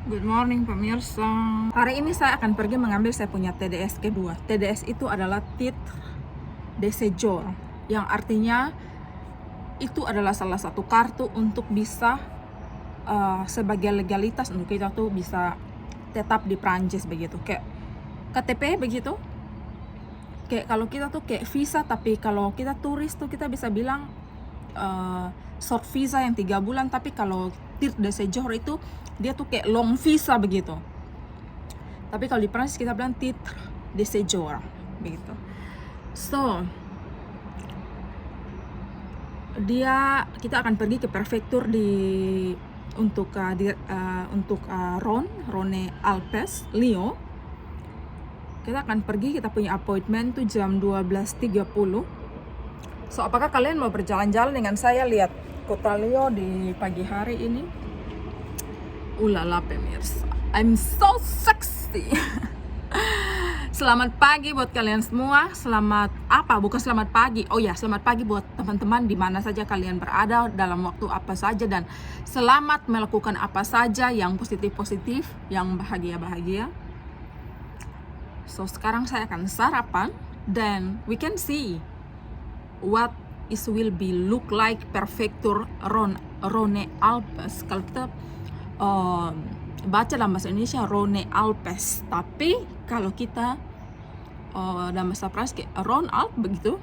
Good morning pemirsa. Hari ini saya akan pergi mengambil saya punya TDS kedua. TDS itu adalah titre de séjour, yang artinya itu adalah salah satu kartu untuk bisa sebagai legalitas untuk kita tuh bisa tetap di Prancis begitu. Kayak KTP begitu. Kayak kalau kita tuh kayak visa, tapi kalau kita turis tuh kita bisa bilang short visa yang 3 bulan, tapi kalau titre de séjour itu dia tuh kayak long visa begitu. Tapi kalau di Prancis kita bilang titre de séjour begitu. So, kita akan pergi ke prefektur untuk Rhône-Alpes, Lyon. Kita akan pergi, kita punya appointment tuh jam 12.30. So, apakah kalian mau berjalan-jalan dengan saya lihat kota Lyon di pagi hari ini? Ulala pemirsa, I'm so sexy. Selamat pagi buat kalian semua. Bukan selamat pagi. Oh ya, selamat pagi buat teman-teman di mana saja kalian berada, dalam waktu apa saja, dan selamat melakukan apa saja yang positif-positif, yang bahagia-bahagia. So, sekarang saya akan sarapan, dan we can see what will be look like prefektur Rhône-Alpes. Kalau kita baca dalam bahasa Indonesia Rhône-Alpes, tapi kalau kita dalam bahasa Prancis kayak Rhône-Alpes begitu.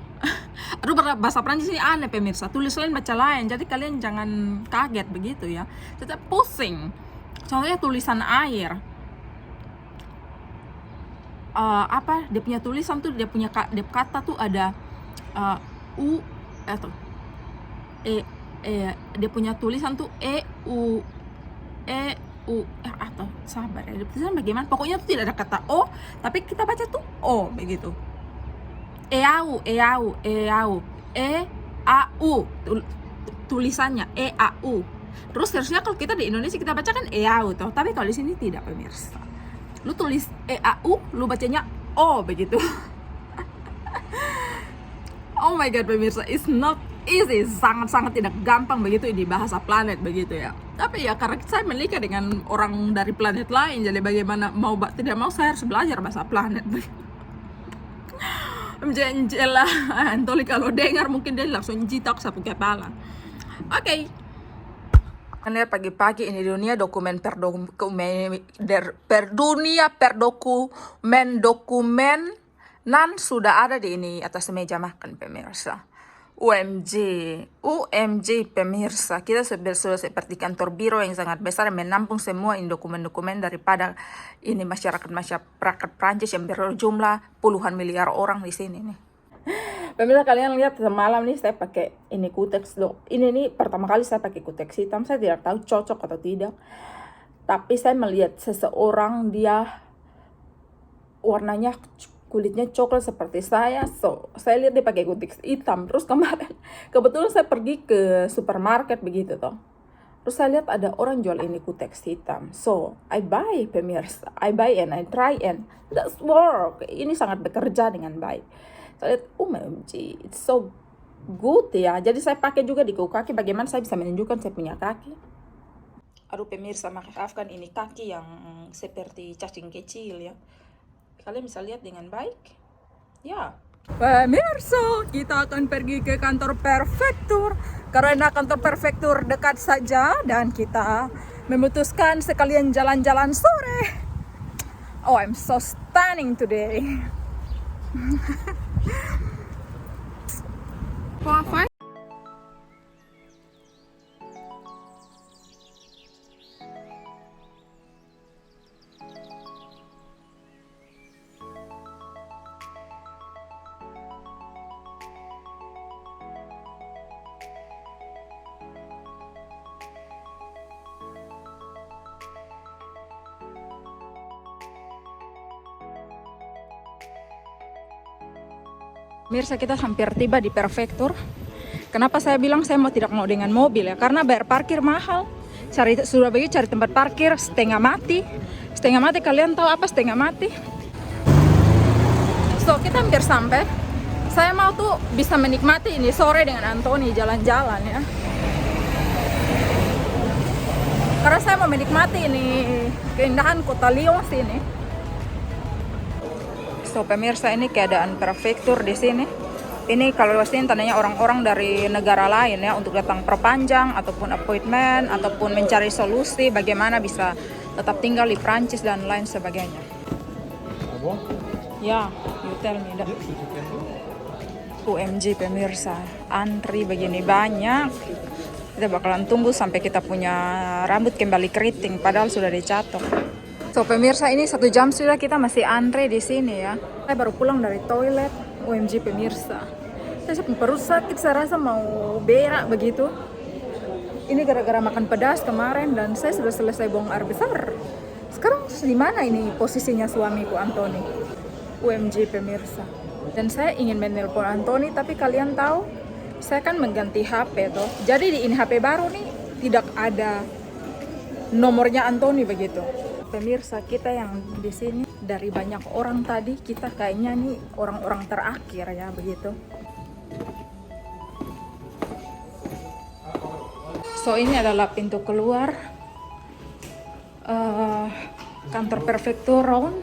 Aduh, bahasa Prancis ini aneh pemirsa, tulis lain baca lain, jadi kalian jangan kaget begitu ya, tetap pusing. Contohnya tulisan air, dia punya tulisan tuh, dia kata tuh ada u atau dia punya tulisan tuh atau sabar ya, tulisan bagaimana, pokoknya tuh tidak ada kata o, tapi kita baca tuh o begitu. Eau, tulisannya eau. Terus harusnya kalau kita di Indonesia kita baca kan eau toh, tapi kalau di sini tidak pemirsa. Lu tulis eau, lu bacanya o begitu. Oh my god pemirsa, it's not easy, sangat-sangat tidak gampang begitu di bahasa planet begitu ya. Tapi ya karena saya menikah dengan orang dari planet lain, jadi bagaimana mau tidak mau saya harus belajar bahasa planet. Menjelah Antoli kalau dengar mungkin dia langsung jitak sapu kepala. Oke. Lihat pagi-pagi ini dunia dokumen dokumen sudah ada di ini atas meja makan pemirsa. UMG pemirsa, kita sudah seperti kantor biro yang sangat besar, menampung semua ini dokumen-dokumen daripada ini masyarakat Prancis yang berjumlah puluhan miliar orang di sini nih. Pemirsa, kalian lihat semalam nih saya pakai ini kutex loh. Ini nih pertama kali saya pakai kutex hitam, saya tidak tahu cocok atau tidak. Tapi saya melihat seseorang, dia warnanya kulitnya coklat seperti saya, so saya lihat dia pakai kutex hitam. Terus kemarin kebetulan saya pergi ke supermarket begitu toh, terus saya lihat ada orang jual ini kutex hitam, so I buy pemirsa, I buy and I try and that's work. Ini sangat bekerja dengan baik. Saya lihat OMG, it's so good ya. Jadi saya pakai juga di kaki. Bagaimana saya bisa menunjukkan saya punya kaki? Aduh pemirsa, maafkan ini kaki yang seperti cacing kecil ya. Kalian bisa lihat dengan baik ya. Pemirsa, kita akan pergi ke kantor prefektur karena kantor prefektur dekat saja, dan kita memutuskan sekalian jalan-jalan sore. Oh, I'm so stunning today. Apa? Mirsa, kita hampir tiba di prefektur. Kenapa saya bilang saya tidak mau dengan mobil ya? Karena bayar parkir mahal. Sudah begitu cari tempat parkir setengah mati. Setengah mati, kalian tahu apa setengah mati? So, kita hampir sampai. Saya mau tuh bisa menikmati ini sore dengan Antoni jalan-jalan ya. Karena saya mau menikmati ini keindahan kota Lyon sini. So pemirsa, ini keadaan prefektur di sini. Ini kalau sini tandanya orang-orang dari negara lain ya untuk datang perpanjang ataupun appointment ataupun mencari solusi bagaimana bisa tetap tinggal di Prancis dan lain sebagainya. Ya, you tell me that. UMG pemirsa, antri begini banyak. Kita bakalan tunggu sampai kita punya rambut kembali keriting padahal sudah dicatok. So pemirsa, ini 1 jam sudah kita masih antri di sini ya. Saya baru pulang dari toilet. OMG pemirsa, saya perut sakit, saya rasa mau berak begitu. Ini gara-gara makan pedas kemarin dan saya sudah selesai buang air besar. Sekarang di mana ini posisinya suamiku Anthony? OMG pemirsa. Dan saya ingin menelpon Anthony, tapi kalian tahu saya kan mengganti HP tuh. Jadi di ini HP baru nih tidak ada nomornya Anthony begitu. Pemirsa, kita yang di sini dari banyak orang tadi, kita kayaknya nih orang-orang terakhir ya begitu. So ini adalah pintu keluar kantor prefektur Rouen.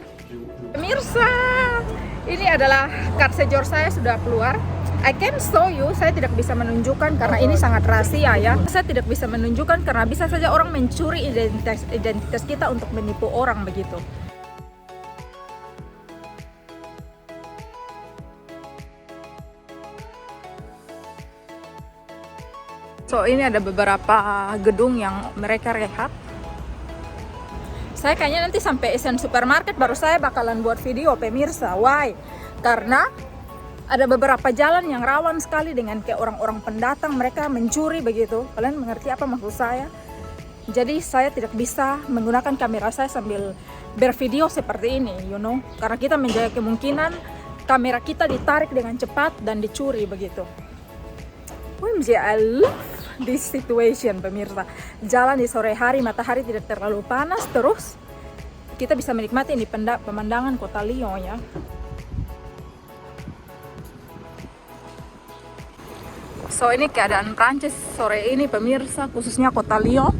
Pemirsa, ini adalah card séjour saya sudah keluar. I can show you, saya tidak bisa menunjukkan karena ini sangat rahasia ya. Saya tidak bisa menunjukkan karena bisa saja orang mencuri identitas kita untuk menipu orang begitu. So ini ada beberapa gedung yang mereka rehab. Saya kayaknya nanti sampai Asian Supermarket baru saya bakalan buat video pemirsa. Why? Karena ada beberapa jalan yang rawan sekali dengan kayak orang-orang pendatang, mereka mencuri begitu. Kalian mengerti apa maksud saya? Jadi saya tidak bisa menggunakan kamera saya sambil bervideo seperti ini, you know. Karena kita menjaga kemungkinan kamera kita ditarik dengan cepat dan dicuri begitu. OMG, I love this situation pemirsa. Jalan di sore hari, matahari tidak terlalu panas, terus kita bisa menikmati ini pemandangan kota Lyon ya. So ini keadaan Prancis sore ini pemirsa, khususnya kota Lyon.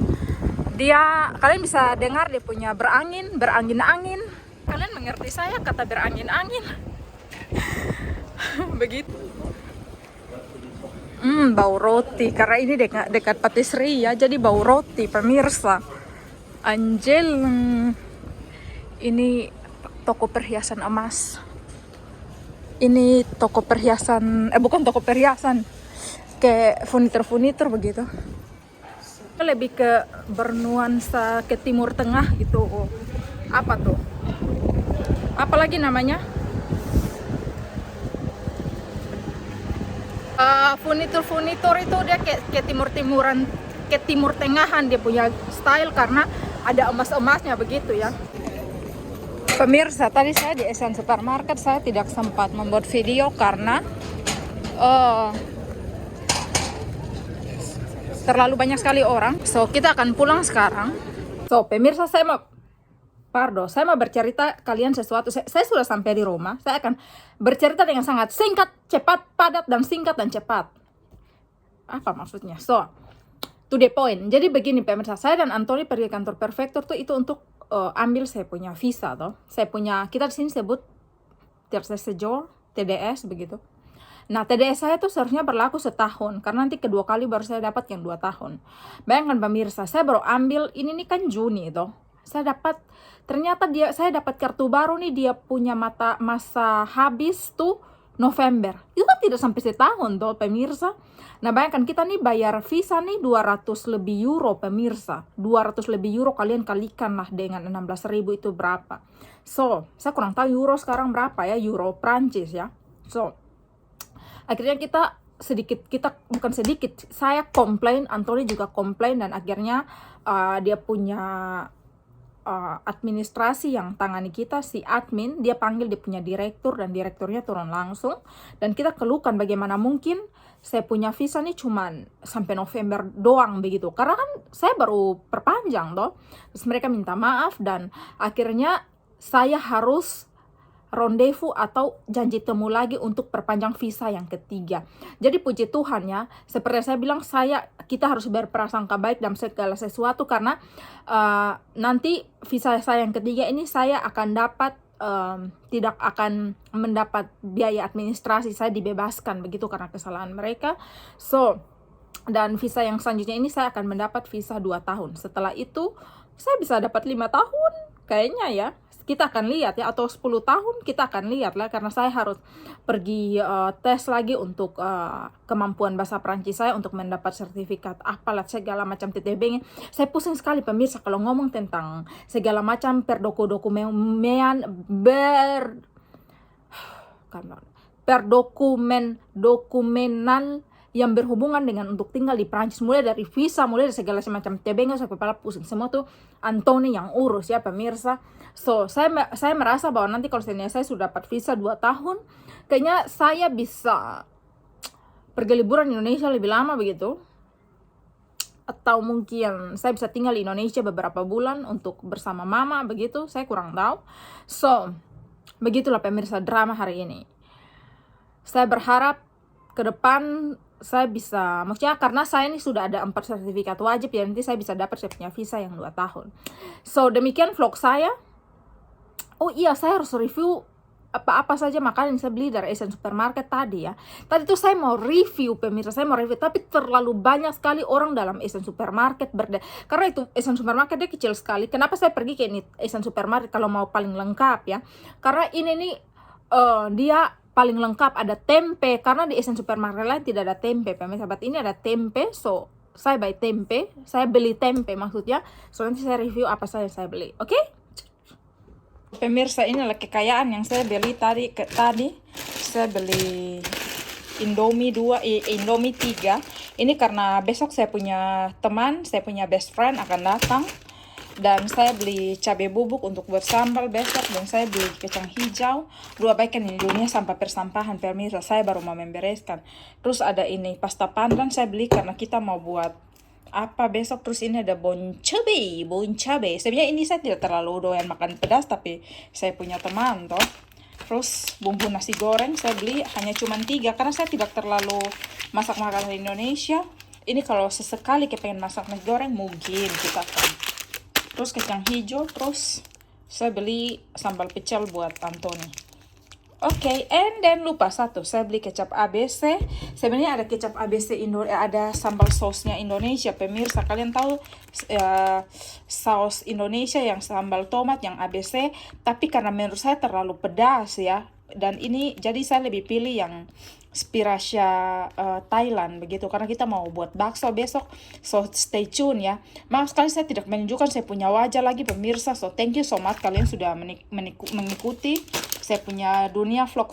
Kalian bisa dengar dia punya berangin-angin. Kalian mengerti saya kata berangin-angin? Begitu. Bau roti, karena ini dekat patisserie ya, jadi bau roti pemirsa. Anjel, ini toko perhiasan emas. Ini toko perhiasan, bukan toko perhiasan, kayak furnitur begitu. Lebih ke bernuansa ke Timur Tengah gitu. Apa tuh? Apalagi namanya? Furnitur itu dia kayak timur-timuran, kayak Timur Tengahan dia punya style karena ada emas-emasnya begitu ya. Pemirsa, tadi saya di Asian Supermarket saya tidak sempat membuat video karena terlalu banyak sekali orang. So kita akan pulang sekarang. So pemirsa, saya mau bercerita kalian sesuatu. Saya sudah sampai di rumah. Saya akan bercerita dengan sangat singkat, cepat, padat, dan singkat dan cepat. Apa maksudnya? So, to the point. Jadi begini pemirsa, saya dan Anthony pergi kantor prefektur tuh itu untuk ambil saya punya visa toh. Kita di sini sebut titre séjour, TDS begitu. Nah, TDS saya tuh seharusnya berlaku setahun karena nanti kedua kali baru saya dapat yang 2 tahun. Bayangkan pemirsa, saya baru ambil ini nih kan Juni toh. Saya dapat kartu baru nih, dia punya masa habis tuh November. Itu kan tidak sampai setahun tuh pemirsa. Nah bayangkan kita nih bayar visa nih 200 lebih euro pemirsa. 200 lebih euro kalian kalikan lah dengan 16.000 itu berapa. So saya kurang tahu euro sekarang berapa ya, euro Prancis ya. So akhirnya saya komplain, Anthony juga komplain, dan akhirnya dia punya administrasi yang tangani kita, si admin, dia panggil dia punya direktur dan direkturnya turun langsung, dan kita keluhkan bagaimana mungkin saya punya visa nih cuman sampai November doang begitu, karena kan saya baru perpanjang toh. Terus mereka minta maaf dan akhirnya saya harus rendezvous atau janji temu lagi untuk perpanjang visa yang ketiga. Jadi puji Tuhan ya, seperti saya bilang, kita harus berprasangka baik dalam segala sesuatu, karena nanti visa saya yang ketiga ini saya akan dapat tidak akan mendapat biaya administrasi, saya dibebaskan begitu karena kesalahan mereka. Dan visa yang selanjutnya ini saya akan mendapat visa 2 tahun. Setelah itu saya bisa dapat 5 tahun kayaknya ya. Kita akan lihat ya, atau 10 tahun kita akan lihat lah, karena saya harus pergi tes lagi untuk kemampuan bahasa Prancis saya untuk mendapat sertifikat apalah segala macam TTB-nya. Saya pusing sekali pemirsa kalau ngomong tentang segala macam dokumenal yang berhubungan dengan untuk tinggal di Prancis, mulai dari visa, mulai dari segala macam TB-nya, sampai kepala pusing. Semua tuh Anthony yang urus ya pemirsa. Saya merasa bahwa nanti kalau saya sudah dapat visa 2 tahun, kayaknya saya bisa pergi liburan di Indonesia lebih lama begitu. Atau mungkin saya bisa tinggal di Indonesia beberapa bulan untuk bersama mama begitu, saya kurang tahu. Begitulah pemirsa drama hari ini. Saya berharap ke depan saya bisa, maksudnya karena saya ini sudah ada 4 sertifikat wajib ya, nanti saya bisa dapat saya punya visa yang 2 tahun. Demikian vlog saya. Oh iya, saya harus review apa saja makanan yang saya beli dari Asian Supermarket tadi ya. Tadi tuh saya mau review pemirsa, tapi terlalu banyak sekali orang dalam Asian Supermarket karena itu Asian Supermarket dia kecil sekali. Kenapa saya pergi ke Asian Supermarket kalau mau paling lengkap ya? Karena ini nih dia paling lengkap, ada tempe, karena di Asian Supermarket lain tidak ada tempe pemirsa. Ini ada tempe, saya beli tempe maksudnya. Nanti saya review apa saja saya beli, oke? Pemirsa, ini adalah kekayaan yang saya beli tadi saya beli Indomie 3. Ini karena besok saya punya teman, saya punya best friend akan datang, dan saya beli cabai bubuk untuk buat sambal besok, dan saya beli kacang hijau. 2 baikan ini dunia sampah persampahan pemirsa, saya baru mau membereskan. Terus ada ini pasta pandan saya beli karena kita mau buat apa besok. Terus ini ada bon cabai. Sebenarnya ini saya tidak terlalu doyan makan pedas, tapi saya punya teman toh. Terus bumbu nasi goreng saya beli hanya cuma 3 karena saya tidak terlalu masak makanan Indonesia. Ini kalau sesekali kepengen masak nasi goreng mungkin kita akan. Terus kacang hijau, terus saya beli sambal pecel buat Anthony. Oke, and then lupa satu, saya beli kecap ABC. Sebenarnya ada kecap ABC ada sambal sausnya Indonesia pemirsa. Kalian tahu saus Indonesia yang sambal tomat yang ABC, tapi karena menurut saya terlalu pedas ya. Dan ini jadi saya lebih pilih yang Spirasia Thailand begitu, karena kita mau buat bakso besok. Stay tune ya. Maaf sekali saya tidak menunjukkan saya punya wajah lagi pemirsa. Thank you so much kalian sudah mengikuti saya punya dunia vlog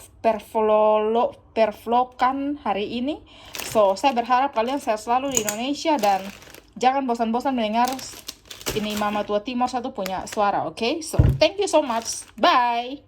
pervlogan hari ini. Saya berharap kalian sehat selalu di Indonesia, dan jangan bosan-bosan mendengar ini Mama Tua Timur 1 punya suara, oke? Thank you so much. Bye.